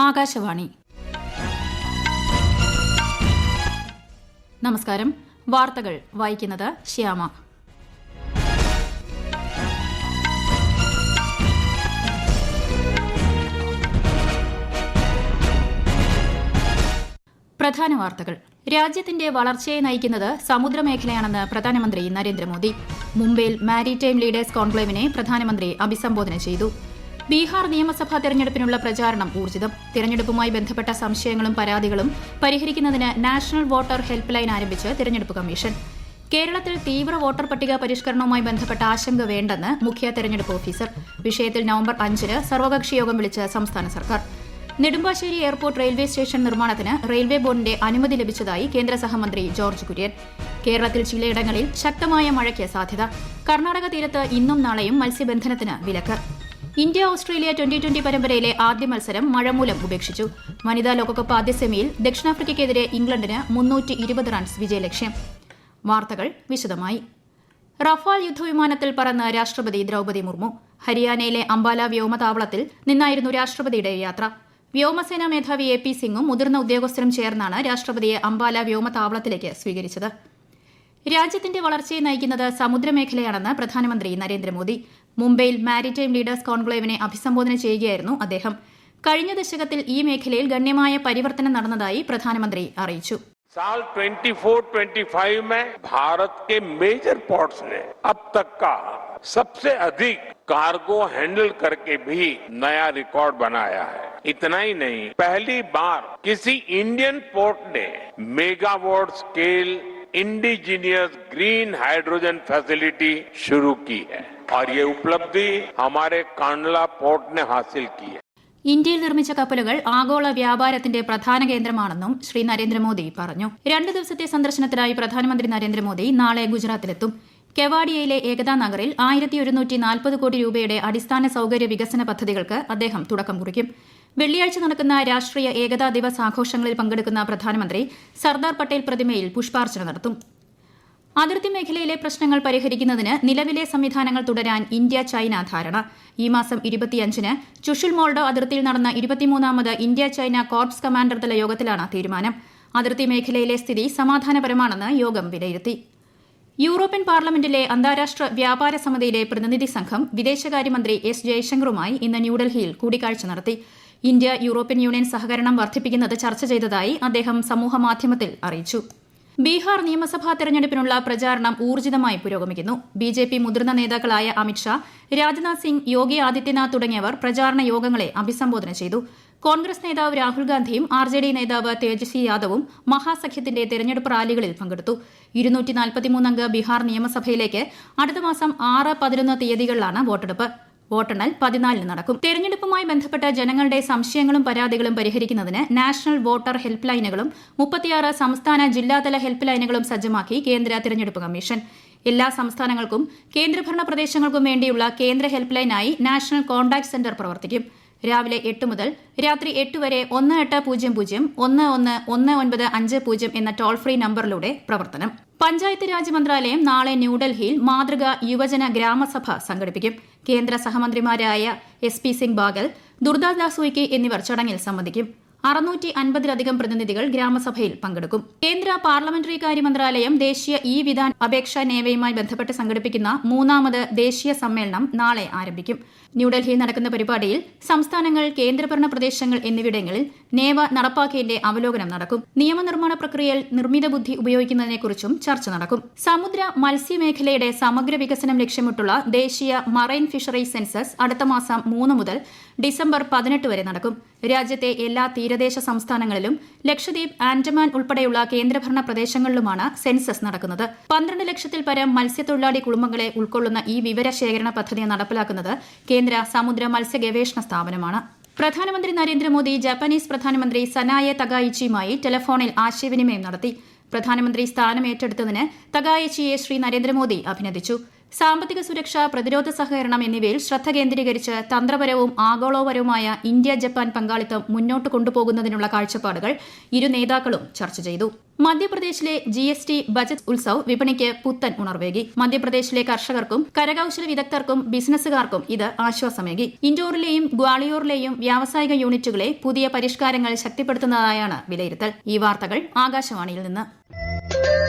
ആകാശവാണി. നമസ്കാരം. വാർത്തകൾ വായിക്കുന്നത് ശ്യാമ. പ്രധാന വാർത്തകൾ. രാജ്യത്തിന്റെ വളർച്ചയെ നയിക്കുന്നത് സമുദ്രമേഖലയാണെന്ന് പ്രധാനമന്ത്രി നരേന്ദ്രമോദി. മുംബൈയിൽ മാരിടൈം ലീഡേഴ്സ് കോൺക്ലേവിനെ പ്രധാനമന്ത്രി അഭിസംബോധന ചെയ്തു. ബീഹാർ നിയമസഭാ തെരഞ്ഞെടുപ്പിനുള്ള പ്രചാരണം ഊർജിതം. തെരഞ്ഞെടുപ്പുമായി ബന്ധപ്പെട്ട സംശയങ്ങളും പരാതികളും പരിഹരിക്കുന്നതിന് നാഷണൽ വോട്ടർ ഹെൽപ്പ് ലൈൻ ആരംഭിച്ച് തെരഞ്ഞെടുപ്പ് കമ്മീഷൻ. കേരളത്തിൽ തീവ്ര വോട്ടർ പട്ടിക പരിഷ്കരണവുമായി ബന്ധപ്പെട്ട ആശങ്ക വേണ്ടെന്ന് മുഖ്യ തെരഞ്ഞെടുപ്പ് ഓഫീസർ. വിഷയത്തിൽ നവംബർ 5-ന് സർവകക്ഷി യോഗം വിളിച്ച് സംസ്ഥാന സർക്കാർ. നെടുമ്പാശ്ശേരി എയർപോർട്ട് റെയിൽവേ സ്റ്റേഷൻ നിർമ്മാണത്തിന് റെയിൽവേ ബോർഡിന്റെ അനുമതി ലഭിച്ചതായി കേന്ദ്ര സഹമന്ത്രി ജോർജ് കുര്യൻ. കേരളത്തിൽ ചിലയിടങ്ങളിൽ ശക്തമായ മഴയ്ക്ക് സാധ്യത. കർണാടക തീരത്ത് ഇന്നും നാളെയും മത്സ്യബന്ധനത്തിന് വിലക്ക്. ഇന്ത്യ ഓസ്ട്രേലിയ ട്വന്റി പരമ്പരയിലെ ആദ്യ മത്സരം മഴ മൂലം ഉപേക്ഷിച്ചു. വനിതാ ലോകകപ്പ് ആദ്യ സെമിയിൽ ദക്ഷിണാഫ്രിക്കയ്ക്കെതിരെ ഇംഗ്ലണ്ടിന് 320 റൺസ് വിജയലക്ഷ്യം. വാർത്തകൾ വിശദമായി. റഫാൽ യുദ്ധവിമാനത്തിൽ പറന്ന് രാഷ്ട്രപതി ദ്രൌപദി മുർമു. ഹരിയാനയിലെ അംബാല വ്യോമതാവളത്തിൽ നിന്നായിരുന്നു രാഷ്ട്രപതിയുടെ യാത്ര. വ്യോമസേനാ മേധാവി AP സിംഗും മുതിർന്ന ഉദ്യോഗസ്ഥരും ചേർന്നാണ് രാഷ്ട്രപതിയെ അംബാല വ്യോമതാവളത്തിലേക്ക് സ്വീകരിച്ചത്. രാജ്യത്തിന്റെ വളർച്ചയെ നയിക്കുന്നത് സമുദ്രമേഖലയാണെന്ന് പ്രധാനമന്ത്രി നരേന്ദ്രമോദി. മുംബൈയിൽ മാരിടൈം ലീഡേഴ്സ് കോൺക്ലേവിനെ അഭിസംബോധന ചെയ്യുകയായിരുന്നു അദ്ദേഹം. കഴിഞ്ഞ ദശകത്തിൽ ഈ മേഖലയിൽ ഗണ്യമായ പരിവർത്തനം നടന്നതായി പ്രധാനമന്ത്രി അറിയിച്ചു. साल 24-25 में भारत के मेजर पोर्ट्स ने अब तक का सबसे अधिक कार्गो हैंडल करके भी नया रिकॉर्ड बनाया है. इतना ही नहीं, पहली बार किसी इंडियन पोर्ट ने megawatt scale indigenous green hydrogen facility शुरू की है और ये उपलब्धि हमारे कांडला पोर्ट ने हासिल की है. ഇന്ത്യയിൽ നിർമ്മിച്ച കപ്പലുകൾ ആഗോള വ്യാപാരത്തിന്റെ പ്രധാന കേന്ദ്രമാണെന്നും ശ്രീ നരേന്ദ്രമോദി പറഞ്ഞു. 2 ദിവസത്തെ സന്ദർശനത്തിനായി പ്രധാനമന്ത്രി നരേന്ദ്രമോദി നാളെ ഗുജറാത്തിലെത്തും. കെവാഡിയയിലെ ഏകതാ നഗറിൽ 1140 കോടി രൂപയുടെ അടിസ്ഥാന സൌകര്യ വികസന പദ്ധതികൾക്ക് അദ്ദേഹം തുടക്കം കുറിക്കും. വെള്ളിയാഴ്ച നടക്കുന്ന രാഷ്ട്രീയ ഏകതാ ദിവസ് ആഘോഷങ്ങളിൽ പങ്കെടുക്കുന്ന പ്രധാനമന്ത്രി സർദാർ പട്ടേൽ പ്രതിമയിൽ പുഷ്പാർച്ചന നടത്തും. അതിർത്തി മേഖലയിലെ പ്രശ്നങ്ങൾ പരിഹരിക്കുന്നതിന് നിലവിലെ സംവിധാനങ്ങൾ തുടരാൻ ഇന്ത്യ ചൈന ധാരണ. ഈ മാസം 25-ന് ചുഷുൽ മോൾഡോ അതിർത്തിയിൽ നടന്ന 23ാമത് ഇന്ത്യ ചൈന കോർപ്സ് കമാൻഡർ തല യോഗത്തിലാണ് തീരുമാനം. അതിർത്തി മേഖലയിലെ സ്ഥിതി സമാധാനപരമാണെന്ന് യോഗം വിലയിരുത്തി. യൂറോപ്യൻ പാർലമെന്റിലെ അന്താരാഷ്ട്ര വ്യാപാര സമിതിയിലെ പ്രതിനിധി സംഘം വിദേശകാര്യമന്ത്രി S ജയശങ്കറുമായി ഇന്ന് ന്യൂഡൽഹിയിൽ കൂടിക്കാഴ്ച നടത്തി. ഇന്ത്യ യൂറോപ്യൻ യൂണിയൻ സഹകരണം വർദ്ധിപ്പിക്കുന്നത് ചർച്ച ചെയ്തതായി അദ്ദേഹം സമൂഹമാധ്യമത്തിൽ അറിയിച്ചു. ബീഹാർ നിയമസഭാ തെരഞ്ഞെടുപ്പിനുള്ള പ്രചാരണം ഊർജിതമായി പുരോഗമിക്കുന്നു. BJP മുതിർന്ന നേതാക്കളായ അമിത്ഷാ, രാജ്നാഥ് സിംഗ്, യോഗി ആദിത്യനാഥ് തുടങ്ങിയവർ പ്രചാരണ യോഗങ്ങളെ അഭിസംബോധന ചെയ്തു. കോൺഗ്രസ് നേതാവ് രാഹുൽ ഗാന്ധിയും RJD നേതാവ് തേജസ്വി യാദവും മഹാസഖ്യത്തിന്റെ തെരഞ്ഞെടുപ്പ് റാലികളിൽ പങ്കെടുത്തു. 243 അംഗ ബീഹാർ നിയമസഭയിലേക്ക് അടുത്ത മാസം 6, 11 തീയതികളിലാണ് വോട്ടെടുപ്പ്. വോട്ടെണ്ണൽ 14-ന് നടക്കും. തെരഞ്ഞെടുപ്പുമായി ബന്ധപ്പെട്ട ജനങ്ങളുടെ സംശയങ്ങളും പരാതികളും പരിഹരിക്കുന്നതിന് നാഷണൽ വോട്ടർ ഹെൽപ്പ് ലൈനുകളും 36 സംസ്ഥാന ജില്ലാതല ഹെൽപ്പ് ലൈനുകളും സജ്ജമാക്കി കേന്ദ്ര തെരഞ്ഞെടുപ്പ് കമ്മീഷൻ. എല്ലാ സംസ്ഥാനങ്ങൾക്കും കേന്ദ്രഭരണ പ്രദേശങ്ങൾക്കും വേണ്ടിയുള്ള കേന്ദ്ര ഹെൽപ്പ് ലൈനായി നാഷണൽ കോൺടാക്ട് സെന്റർ പ്രവർത്തിക്കും. രാവിലെ 8 മുതൽ രാത്രി 8 വരെ 1800-11-1950 എന്ന ടോൾ ഫ്രീ നമ്പറിലൂടെ പ്രവർത്തനം. പഞ്ചായത്ത് രാജ് മന്ത്രാലയം നാളെ ന്യൂഡൽഹിയിൽ മാതൃക യുവജന ഗ്രാമസഭ സംഘടിപ്പിക്കും. കേന്ദ്ര സഹമന്ത്രിമാരായ SP സിംഗ് ബാഗൽ, ദുർദാസ് ഉയിക്കെ എന്നിവർ ചടങ്ങിൽ സംബന്ധിക്കും. 650-ലധികം പ്രതിനിധികൾ ഗ്രാമസഭയിൽ പങ്കെടുക്കും. കേന്ദ്ര പാർലമെന്ററി കാര്യ മന്ത്രാലയം ദേശീയ വിധാൻ അപേക്ഷ നേവയുമായി ബന്ധപ്പെട്ട് സംഘടിപ്പിക്കുന്ന 3ാമത് ദേശീയ സമ്മേളനം നാളെ ആരംഭിക്കും. ന്യൂഡൽഹിയിൽ നടക്കുന്ന പരിപാടിയിൽ സംസ്ഥാനങ്ങൾ, കേന്ദ്രഭരണ പ്രദേശങ്ങൾ എന്നിവിടങ്ങളിൽ നേവ നടപ്പാക്കിയതിന്റെ അവലോകനം നടക്കും. നിയമനിർമ്മാണ പ്രക്രിയയിൽ നിർമ്മിത ബുദ്ധി ഉപയോഗിക്കുന്നതിനെക്കുറിച്ചും ചർച്ച നടക്കും. സമുദ്ര മത്സ്യമേഖലയുടെ സമഗ്ര വികസനം ലക്ഷ്യമിട്ടുള്ള ദേശീയ മറൈൻ ഫിഷറീസ് സെൻസസ് അടുത്ത മാസം 3 മുതൽ ഡിസംബർ 18 വരെ നടക്കും. രാജ്യത്തെ എല്ലാ തീരദേശ സംസ്ഥാനങ്ങളിലും ലക്ഷദ്വീപ്, ആൻഡമാൻ ഉൾപ്പെടെയുള്ള കേന്ദ്രഭരണ പ്രദേശങ്ങളിലുമാണ് സെൻസസ് നടക്കുന്നത്. 12 ലക്ഷത്തിൽ പരം മത്സ്യത്തൊഴിലാളി കുടുംബങ്ങളെ ഉൾക്കൊള്ളുന്ന ഈ വിവരശേഖരണ പദ്ധതി നടപ്പിലാക്കുന്നത് കേന്ദ്ര സമുദ്ര മത്സ്യ ഗവേഷണ സ്ഥാപനമാണ്. പ്രധാനമന്ത്രി നരേന്ദ്രമോദി ജാപ്പനീസ് പ്രധാനമന്ത്രി സനായെ തകായിച്ചിയുമായി ടെലിഫോണിൽ ആശയവിനിമയം നടത്തി. പ്രധാനമന്ത്രി സ്ഥാനം ഏറ്റെടുത്തതിന് തകായിച്ചിയെ ശ്രീ നരേന്ദ്രമോദി അഭിനന്ദിച്ചു. സാമ്പത്തിക സുരക്ഷ, പ്രതിരോധ സഹകരണം എന്നിവയിൽ ശ്രദ്ധ കേന്ദ്രീകരിച്ച് തന്ത്രപരവും ആഗോളപരവുമായ ഇന്ത്യ ജപ്പാൻ പങ്കാളിത്തം മുന്നോട്ട് കൊണ്ടുപോകുന്നതിനുള്ള കാഴ്ചപ്പാടുകൾ ഇരു നേതാക്കളും ചർച്ച ചെയ്തു. മധ്യപ്രദേശിലെ GST ബജറ്റ് ഉത്സവ് വിപണിക്ക് പുത്തൻ ഉണർവേകി. മധ്യപ്രദേശിലെ കർഷകർക്കും കരകൌശല വിദഗ്ധർക്കും ബിസിനസ്സുകാർക്കും ഇത് ആശ്വാസമേകി. ഇൻഡോറിലെയും ഗ്വാളിയോറിലെയും വ്യാവസായിക യൂണിറ്റുകളെ പുതിയ പരിഷ്കാരങ്ങൾ ശക്തിപ്പെടുത്തുന്നതായാണ് വിലയിരുത്തൽ. ഈ വാർത്തകൾ ആകാശവാണിയിൽ നിന്ന്.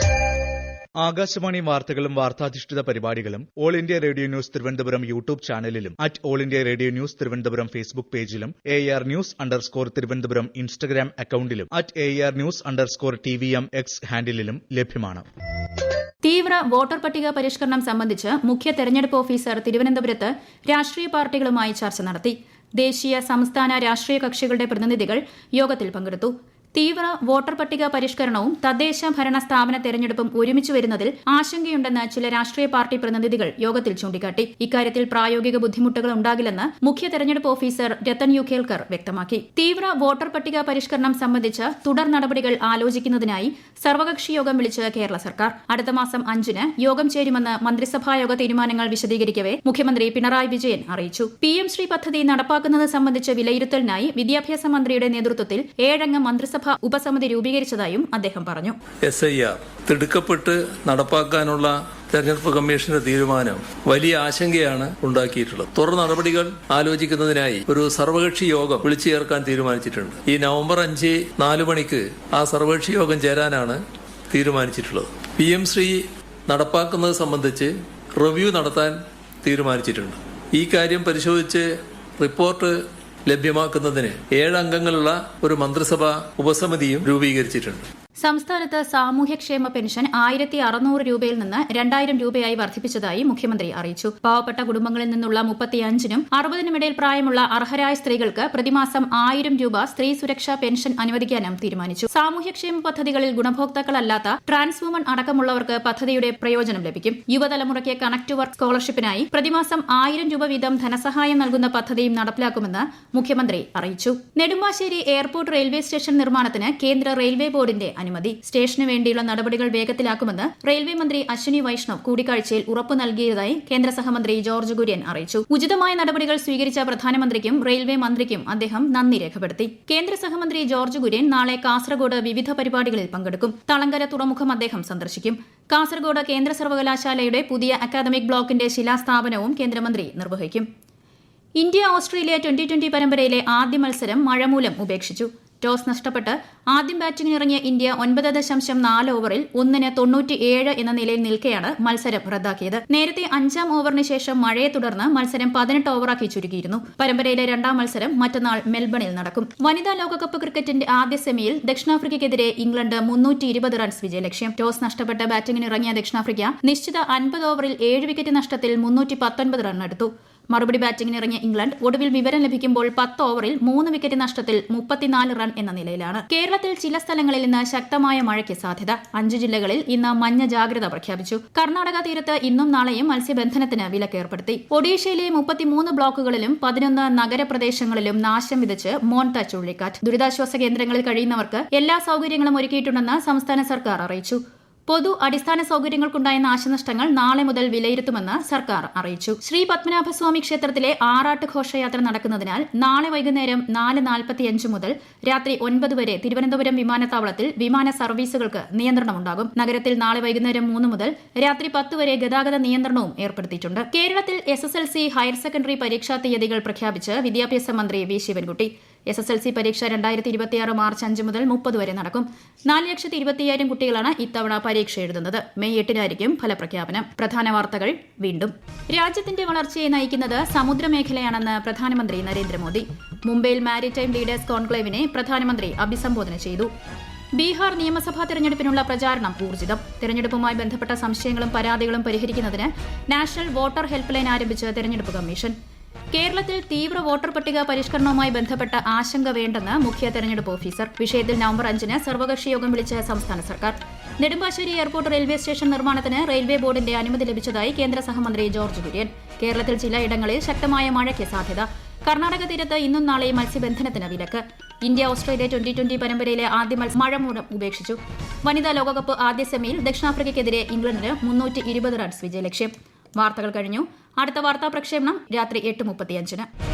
ആകാശവാണി വാർത്തകളും വാർത്താധിഷ്ഠിത പരിപാടികളും All India Radio News Thiruvananthapuram YouTube ചാനലിലും All India Radio News Thiruvananthapuram Facebook പേജിലും AR News_ തിരുവനന്തപുരം ഇൻസ്റ്റഗ്രാം അക്കൌണ്ടിലും AR News_TVM X ഹാൻഡിലും ലഭ്യമാണ്. തീവ്ര വോട്ടർ പട്ടിക പരിഷ്കരണം സംബന്ധിച്ച് മുഖ്യ തെരഞ്ഞെടുപ്പ് ഓഫീസർ തിരുവനന്തപുരത്ത് രാഷ്ട്രീയ പാർട്ടികളുമായി ചർച്ച നടത്തി. ദേശീയ, സംസ്ഥാന രാഷ്ട്രീയ കക്ഷികളുടെ പ്രതിനിധികൾ യോഗത്തിൽ പങ്കെടുത്തു. തീവ്ര വോട്ടർ പട്ടിക പരിഷ്കരണവും തദ്ദേശ ഭരണ സ്ഥാപന തെരഞ്ഞെടുപ്പും ഒരുമിച്ച് വരുന്നതിൽ ആശങ്കയുണ്ടെന്ന് ചില രാഷ്ട്രീയ പാർട്ടി പ്രതിനിധികൾ യോഗത്തിൽ ചൂണ്ടിക്കാട്ടി. ഇക്കാര്യത്തിൽ പ്രായോഗിക ബുദ്ധിമുട്ടുകൾ ഉണ്ടാകില്ലെന്ന് മുഖ്യ തെരഞ്ഞെടുപ്പ് ഓഫീസർ രത്തൻ യു ഖേൽക്കർ വ്യക്തമാക്കി. തീവ്ര വോട്ടർ പട്ടിക പരിഷ്കരണം സംബന്ധിച്ച് തുടർ നടപടികൾ ആലോചിക്കുന്നതിനായി സർവകക്ഷി യോഗം വിളിച്ച് കേരള സർക്കാർ. അടുത്ത മാസം 5-ന് യോഗം ചേരുമെന്ന് മന്ത്രിസഭായോഗ തീരുമാനങ്ങൾ വിശദീകരിക്കവെ മുഖ്യമന്ത്രി പിണറായി വിജയൻ അറിയിച്ചു. PM ശ്രീ പദ്ധതി നടപ്പാക്കുന്നത് സംബന്ധിച്ച് വിലയിരുത്തലിനായി വിദ്യാഭ്യാസ മന്ത്രിയുടെ നേതൃത്വത്തിൽ 7-അംഗ മന്ത്രിസഭ ഉപസമിതി രൂപീകരിച്ചതായും അദ്ദേഹം പറഞ്ഞു. SIR തിടുക്കപ്പെട്ട് നടപ്പാക്കാനുള്ള തെരഞ്ഞെടുപ്പ് കമ്മീഷന്റെ തീരുമാനം വലിയ ആശങ്കയാണ് ഉണ്ടാക്കിയിട്ടുള്ളത്. തുടർ നടപടികൾ ആലോചിക്കുന്നതിനായി ഒരു സർവകക്ഷി യോഗം വിളിച്ചു ചേർക്കാൻ തീരുമാനിച്ചിട്ടുണ്ട്. ഈ നവംബർ 5 4 മണിക്ക് ആ സർവകക്ഷി യോഗം ചേരാനാണ് തീരുമാനിച്ചിട്ടുള്ളത്. PM ശ്രീ നടപ്പാക്കുന്നത് സംബന്ധിച്ച് റിവ്യൂ നടത്താൻ തീരുമാനിച്ചിട്ടുണ്ട്. ഈ കാര്യം പരിശോധിച്ച് റിപ്പോർട്ട് ലഭ്യമാക്കുന്നതിന് 7 അംഗങ്ങളുള്ള ഒരു മന്ത്രിസഭാ ഉപസമിതിയും രൂപീകരിച്ചിട്ടുണ്ട്. സംസ്ഥാനത്ത് സാമൂഹ്യക്ഷേമ പെൻഷൻ 1600 രൂപയിൽ നിന്ന് 2000 രൂപയായി വർദ്ധിപ്പിച്ചതായി മുഖ്യമന്ത്രി അറിയിച്ചു. പാവപ്പെട്ട കുടുംബങ്ങളിൽ നിന്നുള്ള 35-നും 60-നും ഇടയിൽ പ്രായമുള്ള അർഹരായ സ്ത്രീകൾക്ക് പ്രതിമാസം 1000 രൂപ സ്ത്രീ സുരക്ഷാ പെൻഷൻ അനുവദിക്കാനും തീരുമാനിച്ചു. സാമൂഹ്യക്ഷേമ പദ്ധതികളിൽ ഗുണഭോക്താക്കളല്ലാത്ത ട്രാൻസ് വുമൺ അടക്കമുള്ളവർക്ക് പദ്ധതിയുടെ പ്രയോജനം ലഭിക്കും. യുവതലമുറയ്ക്ക് കണക്ട് ടു വർക്ക് സ്കോളർഷിപ്പിനായി പ്രതിമാസം 1000 രൂപ വീതം ധനസഹായം നൽകുന്ന പദ്ധതിയും നടപ്പിലാക്കുമെന്ന് മുഖ്യമന്ത്രി അറിയിച്ചു. നെടുമ്പാശ്ശേരി എയർപോർട്ട് റെയിൽവേ സ്റ്റേഷൻ നിർമ്മാണത്തിന് കേന്ദ്ര റെയിൽവേ ബോർഡിന്റെ അനുമതി. സ്റ്റേഷന് വേണ്ടിയുള്ള നടപടികൾ വേഗത്തിലാക്കുമെന്ന് റെയിൽവേ മന്ത്രി അശ്വിനി വൈഷ്ണവ് കൂടിക്കാഴ്ചയിൽ ഉറപ്പു നൽകിയതായി കേന്ദ്ര സഹമന്ത്രി ജോർജ് കുര്യൻ അറിയിച്ചു. ഉചിതമായ നടപടികൾ സ്വീകരിച്ച പ്രധാനമന്ത്രിക്കും റെയിൽവേ മന്ത്രിക്കും അദ്ദേഹം നന്ദി രേഖപ്പെടുത്തി. കേന്ദ്ര സഹമന്ത്രി ജോർജ് കുര്യൻ നാളെ കാസർഗോഡ് വിവിധ പരിപാടികളിൽ പങ്കെടുക്കും. തളങ്കര തുറമുഖം അദ്ദേഹം സന്ദർശിക്കും. കാസർഗോഡ് കേന്ദ്ര സർവകലാശാലയുടെ പുതിയ അക്കാദമിക് ബ്ലോക്കിന്റെ ശിലാസ്ഥാപനവും കേന്ദ്രമന്ത്രി നിർവഹിക്കും. ഇന്ത്യ ഓസ്ട്രേലിയ T20 പരമ്പരയിലെ ആദ്യ മത്സരം മഴ മൂലം ഉപേക്ഷിച്ചു. ടോസ് നഷ്ടപ്പെട്ട് ആദ്യം ബാറ്റിംഗിനിറങ്ങിയ ഇന്ത്യ 9.4 ഓവറിൽ 1-97 എന്ന നിലയിൽ നിൽക്കെയാണ് മത്സരം റദ്ദാക്കിയത്. നേരത്തെ 5-ാം ഓവറിന് ശേഷം മഴയെ തുടർന്ന് മത്സരം 18 ഓവറാക്കി ചുരുക്കിയിരുന്നു. പരമ്പരയിലെ 2ാം മത്സരം മറ്റന്നാൾ മെൽബണിൽ നടക്കും. വനിതാ ലോകകപ്പ് ക്രിക്കറ്റിന്റെ ആദ്യ സെമിയിൽ ദക്ഷിണാഫ്രിക്കയ്ക്കെതിരെ ഇംഗ്ലണ്ട് 320 റൺസ് വിജയലക്ഷ്യം. ടോസ് നഷ്ടപ്പെട്ട് ബാറ്റിംഗിനിറങ്ങിയ ദക്ഷിണാഫ്രിക്ക നിശ്ചിത 50 ഓവറിൽ 7 വിക്കറ്റ് നഷ്ടത്തിൽ 319 റൺ എടുത്തു. മറുപടി ബാറ്റിംഗിനിറങ്ങിയ ഇംഗ്ലണ്ട് ഒടുവിൽ വിവരം ലഭിക്കുമ്പോൾ 10 ഓവറിൽ 3 വിക്കറ്റ് നഷ്ടത്തിൽ 34 റൺ എന്ന നിലയിലാണ്. കേരളത്തിൽ ചില സ്ഥലങ്ങളിൽ ഇന്ന് ശക്തമായ മഴയ്ക്ക് സാധ്യത. 5 ജില്ലകളിൽ ഇന്ന് മഞ്ഞ ജാഗ്രത പ്രഖ്യാപിച്ചു. കർണാടക തീരത്ത് ഇന്നും നാളെയും മത്സ്യബന്ധനത്തിന് വിലക്കേർപ്പെടുത്തി. ഒഡീഷയിലെ 33 ബ്ലോക്കുകളിലും 11 നഗരപ്രദേശങ്ങളിലും നാശം വിതച്ച് മോൺത ചുഴലിക്കാറ്റ്. ദുരിതാശ്വാസ കേന്ദ്രങ്ങളിൽ കഴിയുന്നവർക്ക് എല്ലാ സൌകര്യങ്ങളും ഒരുക്കിയിട്ടുണ്ടെന്ന് സംസ്ഥാന സർക്കാർ അറിയിച്ചു. പൊതു അടിസ്ഥാന സൌകര്യങ്ങൾക്കുണ്ടായ നാശനഷ്ടങ്ങൾ നാളെ മുതൽ വിലയിരുത്തുമെന്ന് സർക്കാർ അറിയിച്ചു. ശ്രീ പത്മനാഭസ്വാമി ക്ഷേത്രത്തിലെ ആറാട്ട് ഘോഷയാത്ര നടക്കുന്നതിനാൽ നാളെ വൈകുന്നേരം 4:45 മുതൽ രാത്രി 9 വരെ തിരുവനന്തപുരം വിമാനത്താവളത്തിൽ വിമാന സർവീസുകൾക്ക് നിയന്ത്രണമുണ്ടാകും. നഗരത്തിൽ നാളെ വൈകുന്നേരം 3 മുതൽ രാത്രി 10 വരെ ഗതാഗത നിയന്ത്രണവും ഏർപ്പെടുത്തിയിട്ടുണ്ട്. കേരളത്തിൽ SSLC ഹയർ സെക്കൻഡറി പരീക്ഷാ തീയതികൾ പ്രഖ്യാപിച്ച് വിദ്യാഭ്യാസ മന്ത്രി വി ശിവൻകുട്ടി. SSLC പരീക്ഷ 2026 മാർച്ച് 5 മുതൽ 30 വരെ നടക്കും. 4,25,000 കുട്ടികളാണ് ഇത്തവണ പരീക്ഷ എഴുതുന്നത്. മെയ് 8-നായിരിക്കും ഫലപ്രഖ്യാപനം. പ്രധാന വാർത്തകൾ വീണ്ടും. രാജ്യത്തിന്റെ വളർച്ചയെ നയിക്കുന്നത് സമുദ്രമേഖലയാണെന്ന് പ്രധാനമന്ത്രി നരേന്ദ്രമോദി. മുംബൈയിൽ മാരിടൈം ലീഡേഴ്സ് കോൺക്ലേവിനെ പ്രധാനമന്ത്രി അഭിസംബോധന ചെയ്തു. ബീഹാർ നിയമസഭാ തെരഞ്ഞെടുപ്പിനുള്ള പ്രചാരണം ഊർജിതം. തെരഞ്ഞെടുപ്പുമായി ബന്ധപ്പെട്ട സംശയങ്ങളും പരാതികളും പരിഹരിക്കുന്നതിന് നാഷണൽ വോട്ടർ ഹെൽപ്പ് ലൈൻ ആരംഭിച്ച് തെരഞ്ഞെടുപ്പ് കമ്മീഷൻ. കേരളത്തിൽ തീവ്ര വോട്ടർ പട്ടിക പരിഷ്കരണവുമായി ബന്ധപ്പെട്ട ആശങ്ക വേണ്ടെന്ന് മുഖ്യ തെരഞ്ഞെടുപ്പ് ഓഫീസർ. വിഷയത്തിൽ നവംബർ 5-ന് സർവകക്ഷി യോഗം വിളിച്ച സംസ്ഥാന സർക്കാർ. നെടുമ്പാശ്ശേരി എയർപോർട്ട് റെയിൽവേ സ്റ്റേഷൻ നിർമ്മാണത്തിന് റെയിൽവേ ബോർഡിന്റെ അനുമതി ലഭിച്ചതായി കേന്ദ്ര സഹമന്ത്രി ജോർജ് കുര്യൻ. കേരളത്തിൽ ചിലയിടങ്ങളിൽ ശക്തമായ മഴയ്ക്ക് സാധ്യത. കർണാടക തീരത്ത് ഇന്നും നാളെയും മത്സ്യബന്ധനത്തിന് വിലക്ക്. ഇന്ത്യ ഓസ്ട്രേലിയ T20 പരമ്പരയിലെ ആദ്യ മത്സരം മഴ മൂലം ഉപേക്ഷിച്ചു. വനിതാ ലോകകപ്പ് ആദ്യ സെമിയിൽ ദക്ഷിണാഫ്രിക്കയ്ക്കെതിരെ ഇംഗ്ലണ്ടിന് 320 റൺസ് വിജയലക്ഷ്യം. വാർത്തകൾ കഴിഞ്ഞു. അടുത്ത വാർത്താ പ്രക്ഷേപണം രാത്രി 8:35.